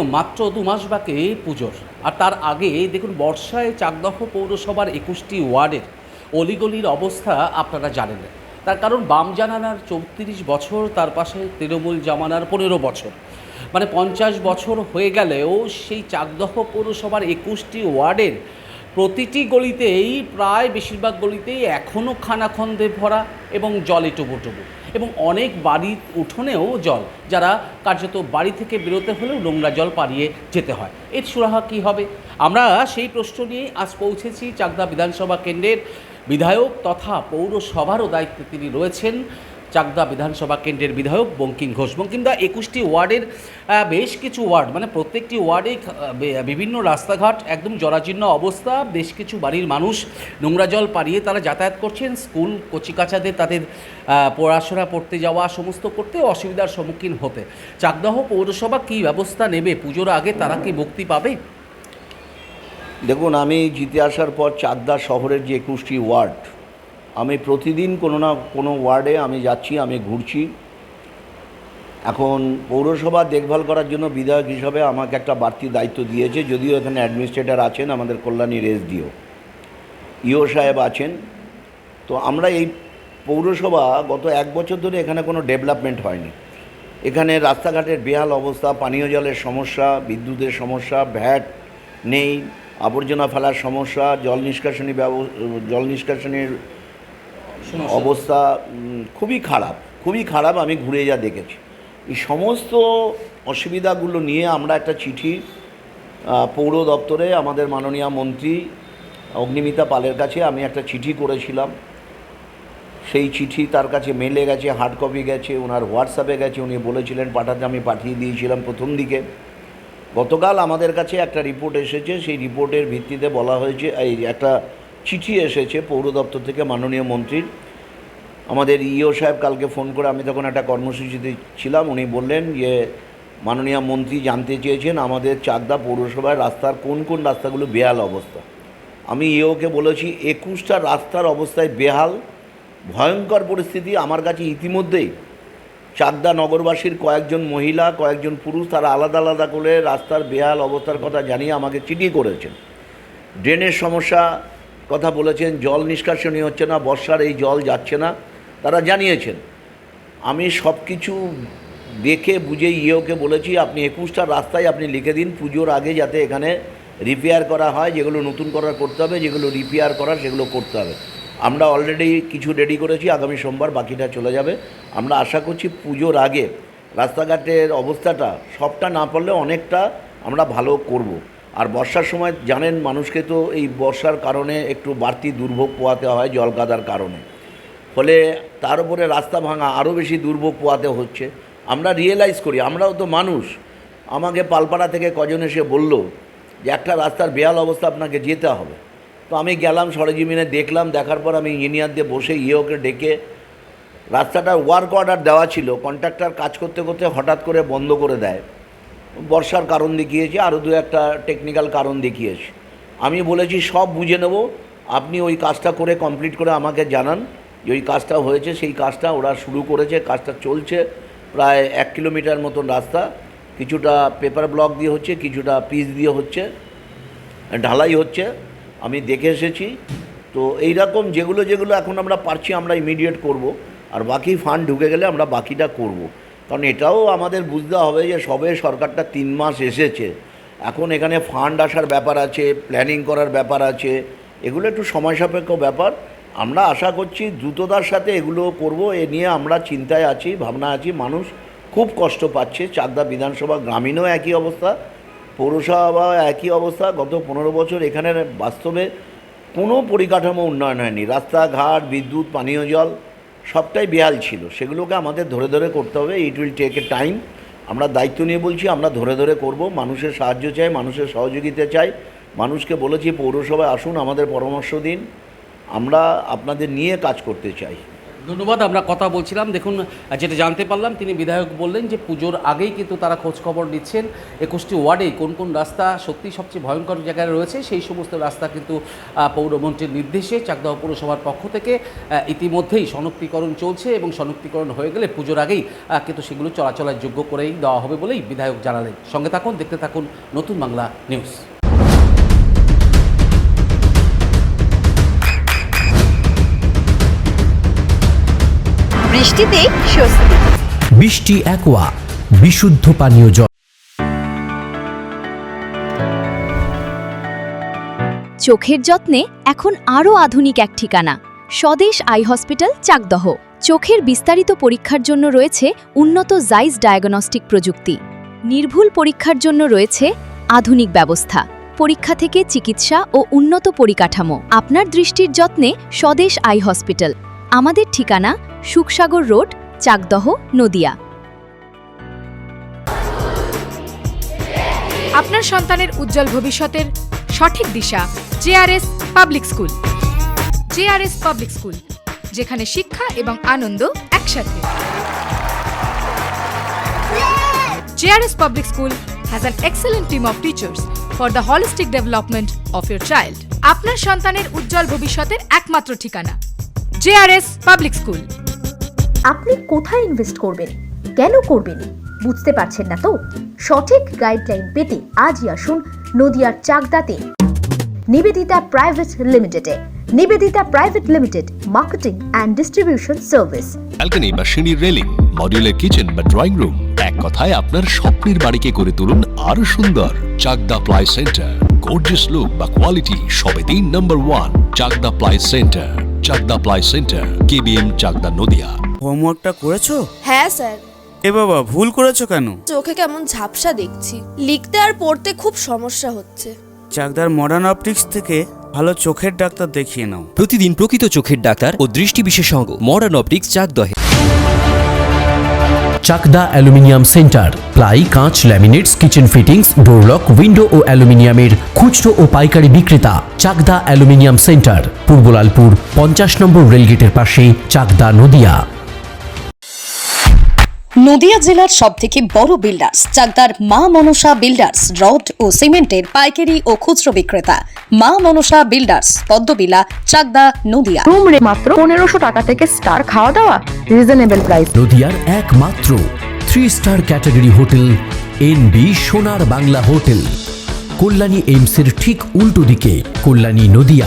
তো মাত্র ২ মাস বাকি পুজোর। আর তার আগে দেখুন বর্ষায় চাকদহ পৌরসভার ২১টি ওয়ার্ডের অলিগলির অবস্থা আপনারা জানেন। তার কারণ বাম জামানার ৩৪ বছর, তার পাশে তৃণমূল জামানার ১৫ বছর। মানে ৫০ বছর হয়ে গেলেও সেই চাকদহ পৌরসভার ২১টি ওয়ার্ডের প্রতিটি গলিতেই, প্রায় বেশিরভাগ গলিতেই এখনও খানাখন্দে ভরা এবং জলে টুবুটুবু, এবং অনেক বাড়ির উঠোনেও জল, যারা কার্যত বাড়ি থেকে বেরোতে হলেও নোংরা জল পাড়িয়ে যেতে হয়। এর সুরাহা কী হবে? আমরা সেই প্রশ্ন নিয়েই আজ পৌঁছেছি চাকদা বিধানসভা কেন্দ্রের বিধায়ক তথা পৌরসভারও দায়িত্বে তিনি রয়েছেন, চাকদা বিধানসভা কেন্দ্রের বিধায়ক বঙ্কিম ঘোষ। বঙ্কিমদা, ২১টি ওয়ার্ডের বেশ কিছু ওয়ার্ড, মানে প্রত্যেকটি ওয়ার্ডেই বিভিন্ন রাস্তাঘাট একদম জরাজীর্ণ অবস্থা, বেশ কিছু বাড়ির মানুষ নোংরা জল পাড়িয়ে তারা যাতায়াত করছেন, স্কুল কচিকাচাদের তাদের পড়াশোনা পড়তে যাওয়া সমস্ত করতে অসুবিধার সম্মুখীন হতে। চাকদহ পৌরসভা কী ব্যবস্থা নেবে? পুজোর আগে তারা কি মুক্তি পাবে? দেখুন, আমি জিতে আসার পর চাকদা শহরের যে ২১টি ওয়ার্ড, আমি প্রতিদিন কোনো না কোনো ওয়ার্ডে আমি যাচ্ছি, আমি ঘুরছি। এখন পৌরসভা দেখভাল করার জন্য বিধায়ক হিসাবে আমাকে একটা বাড়তি দায়িত্ব দিয়েছে, যদিও এখানে অ্যাডমিনিস্ট্রেটর আছেন, আমাদের কল্যাণীর এসডিও ইও সাহেব আছেন। তো আমরা এই পৌরসভা গত ১ বছর ধরে এখানে কোনো ডেভেলপমেন্ট হয়নি। এখানে রাস্তাঘাটের বেহাল অবস্থা, পানীয় জলের সমস্যা, বিদ্যুতের সমস্যা, ভ্যাট নেই, আবর্জনা ফেলার সমস্যা, জল নিষ্কাশনের অবস্থা খুবই খারাপ। আমি ঘুরে যা দেখেছি, এই সমস্ত অসুবিধাগুলো নিয়ে আমরা একটা চিঠি পৌর দপ্তরে আমাদের মাননীয় মন্ত্রী অগ্নিমিতা পালের কাছে আমি একটা চিঠি করেছিলাম। সেই চিঠি তার কাছে মেলে গেছে, হার্ড কপি গেছে, ওনার হোয়াটসঅ্যাপে গেছে, উনি বলেছিলেন পাঠাতে, আমি পাঠিয়ে দিয়েছিলাম প্রথম দিকে। গতকাল আমাদের কাছে একটা রিপোর্ট এসেছে, সেই রিপোর্টের ভিত্তিতে বলা হয়েছে, এই একটা চিঠি এসেছে পৌর দপ্তর থেকে মাননীয় মন্ত্রীর। আমাদের ইও সাহেব কালকে ফোন করে, আমি তখন একটা কর্মসূচিতে ছিলাম, উনি বললেন যে মাননীয় মন্ত্রী জানতে চেয়েছেন আমাদের চাকদা পৌরসভায় রাস্তার কোন কোন রাস্তাগুলো বেহাল অবস্থা। আমি ইওকে বলেছি ২১টা রাস্তার অবস্থায় বেহাল, ভয়ঙ্কর পরিস্থিতি। আমার কাছে ইতিমধ্যেই চাকদা নগরবাসীর কয়েকজন মহিলা, কয়েকজন পুরুষ, তারা আলাদা আলাদা করে রাস্তার বেহাল অবস্থার কথা জানিয়ে আমাকে চিঠি করেছেন। ড্রেনের সমস্যা কথা বলেছেন, জল নিষ্কাশনী হচ্ছে না, বর্ষার এই জল যাচ্ছে না, তারা জানিয়েছেন। আমি সব কিছু দেখে বুঝে ইওকে বলেছি আপনি ২১টা রাস্তায় আপনি লিখে দিন পুজোর আগে, যাতে এখানে রিপেয়ার করা হয়, যেগুলো নতুন করার করতে হবে, যেগুলো রিপেয়ার করার সেগুলো করতে হবে। আমরা অলরেডি কিছু রেডি করেছি, আগামী সোমবার বাকিটা চলে যাবে। আমরা আশা করছি পুজোর আগে রাস্তাঘাটের অবস্থাটা সবটা না পারলে অনেকটা আমরা ভালো করব। আর বর্ষার সময় জানেন, মানুষকে তো এই বর্ষার কারণে একটু বাড়তি দুর্ভোগ পোহাতে হয় জল কাদার কারণে, ফলে তার উপরে রাস্তা ভাঙা আরও বেশি দুর্ভোগ পোহাতে হচ্ছে। আমরা রিয়েলাইজ করি, আমরাও তো মানুষ। আমাকে পালপাড়া থেকে কজন এসে বলল যে একটা রাস্তার বেহাল অবস্থা, আপনাকে যেতে হবে। তো আমি গেলাম সরেজমিনে, দেখলাম, দেখার পর আমি ইঞ্জিনিয়ার দিয়ে বসে ইওকে ডেকে, রাস্তাটার ওয়ার্ক অর্ডার দেওয়া ছিল, কন্ট্রাক্টর কাজ করতে করতে হঠাৎ করে বন্ধ করে দেয়, বর্ষার কারণ দেখিয়েছে, আরও দু একটা টেকনিক্যাল কারণ দেখিয়েছে। আমি বলেছি সব বুঝে নেব, আপনি ওই কাজটা করে কমপ্লিট করে আমাকে জানান যে ওই কাজটা হয়েছে। সেই কাজটা ওরা শুরু করেছে, কাজটা চলছে, প্রায় ১ কিলোমিটার মতন রাস্তা, কিছুটা পেপার ব্লক দিয়ে হচ্ছে, কিছুটা পিচ দিয়ে হচ্ছে, ঢালাই হচ্ছে, আমি দেখে এসেছি। তো এই রকম যেগুলো যেগুলো এখন আমরা পারছি আমরা ইমিডিয়েট করব, আর বাকি ফান্ড ঢুকে গেলে আমরা বাকিটা করব। কারণ এটাও আমাদের বুঝতে হবে যে সবে সরকারটা ৩ মাস এসেছে, এখন এখানে ফান্ড আসার ব্যাপার আছে, প্ল্যানিং করার ব্যাপার আছে, এগুলো একটু সময় সাপেক্ষ ব্যাপার। আমরা আশা করছি দ্রুততার সাথে এগুলো করব, এ নিয়ে আমরা চিন্তায় আছি, ভাবনা আছি। মানুষ খুব কষ্ট পাচ্ছে, চাকদা বিধানসভা গ্রামীণও একই অবস্থা, পৌরসভা একই অবস্থা। গত ১৫ বছর এখানে বাস্তবে কোনো পরিকাঠামো উন্নয়ন হয়নি, রাস্তাঘাট, বিদ্যুৎ, পানীয় জল সবটাই বেহাল ছিল। সেগুলোকে আমাদের ধরে ধরে করতে হবে, it will take a time. আমরা দায়িত্ব নিয়ে বলছি, আমরা ধরে ধরে করব। মানুষের সাহায্য চাই, মানুষের সহযোগিতা চাই। মানুষকে বলেছি পৌরসভায় আসুন, আমাদের পরামর্শ দিন, আমরা আপনাদের নিয়ে কাজ করতে চাই। ধন্যবাদ। আমরা কথা বলছিলাম, দেখুন যেটা জানতে পারলাম, তিনি বিধায়ক বললেন যে পুজোর আগেই কিন্তু তারা খোঁজখবর নিচ্ছেন 21টি ওয়ার্ডে কোন কোন রাস্তা সত্যি সবচেয়ে ভয়ঙ্কর জায়গায় রয়েছে, সেই সমস্ত রাস্তা কিন্তু পৌরমন্ত্রীর নির্দেশে চাকদহ পৌরসভার পক্ষ থেকে ইতিমধ্যেই শনাক্তিকরণ চলছে এবং শনাক্তিকরণ হয়ে গেলে পুজোর আগেই কিন্তু সেগুলো চলাচলের যোগ্য করেই দেওয়া হবে বলেই বিধায়ক জানালেন। সঙ্গে থাকুন, দেখতে থাকুন নতুন বাংলা নিউজ। বৃষ্টিতে স্বস্তি। বৃষ্টি অ্যাকোয়া বিশুদ্ধ পানীয় জল। চোখের যত্নে এখন আরও আধুনিক এক ঠিকানা, স্বদেশ আই হসপিটাল, চাকদহ। চোখের বিস্তারিত পরীক্ষার জন্য রয়েছে উন্নত জাইস ডায়াগনস্টিক প্রযুক্তি। নির্ভুল পরীক্ষার জন্য রয়েছে আধুনিক ব্যবস্থা, পরীক্ষা থেকে চিকিৎসা ও উন্নত পরিকাঠামো। আপনার দৃষ্টির যত্নে স্বদেশ আই হসপিটাল। আমাদের ঠিকানা সুখসাগর রোড, চাকদহ, নদিয়া। আপনার সন্তানের উজ্জ্বল ভবিষ্যতের সঠিক দিশা JRS public school. JRS public school, যেখানে শিক্ষা এবং আনন্দ একসাথে। JRS public school has an excellent team of teachers for the holistic development of your child. আপনার সন্তানের উজ্জ্বল ভবিষ্যতের একমাত্র ঠিকানা জেআরএস পাবলিক স্কুল। আপনি কোথায় ইনভেস্ট করবেন, কেন করবেন, বুঝতে পারছেন না তো? সঠিক গাইডলাইন পেতে আজই আসুন নদিয়ার চাকদাতে নিবেদিতা প্রাইভেট লিমিটেডে। Nivedita private limited, marketing and distribution service. Balcony বা সিঁড়ির রেলিং, মডিউলার কিচেন বা ড্রয়িং রুম, এক কথায় আপনার স্বপ্নের বাড়িকে করে তুলুন আরো সুন্দর। Chakdah ply centre, gorgeous look বা কোয়ালিটি সবে 3 number 1 Chakdah ply centre. Chakdah ply centre, KBM, Chakdah, Nadia. হোমওয়ার্কটা করেছো? হ্যাঁ স্যার। এ বাবা, ভুল করেছো কেন? চোখে কেমন ঝাপসা দেখছি, লিখতে আর পড়তে খুব সমস্যা হচ্ছে। চাকদার মডার্ন অপটিক্স থেকে ভালো চোখের ডাক্তার দেখিয়ে নাও। প্রতিদিন প্রকৃত চোখের ডাক্তার ও দৃষ্টি বিশেষজ্ঞ মডার্ন অপটিক্স, চাকদহে। চাকদা অ্যালুমিনিয়াম সেন্টার, প্লাই, কাঁচ, laminates, kitchen fittings, door lock, window ও অ্যালুমিনিয়ামের খুচরো ও পাইকারি বিক্রেতা। চাকদা অ্যালুমিনিয়াম সেন্টার, পূর্ব লালপুর 50 নম্বর রেলগেটের পাশে, চাকদা, নদিয়া। নদিয়া জেলার সবথেকে বড় বিল্ডার্স চাকদার মা মনসা বিল্ডার্স, রড ও সিমেন্টের পাইকারি ও খুচরো বিক্রেতা। মা মনসা বিল্ডার্স, পদ্মবিলা, চাকদা, নদিয়া। রুম রে মাত্র 1500 টাকা থেকে স্টার, খাওয়া দাওয়া রিজনেবল প্রাইস। নদিয়ার একমাত্র 3 স্টার ক্যাটাগরি হোটেল এনবি সোনার বাংলা হোটেল, কল্যাণী এইমসের ঠিক উল্টো দিকে, কল্যাণী, নদিয়া।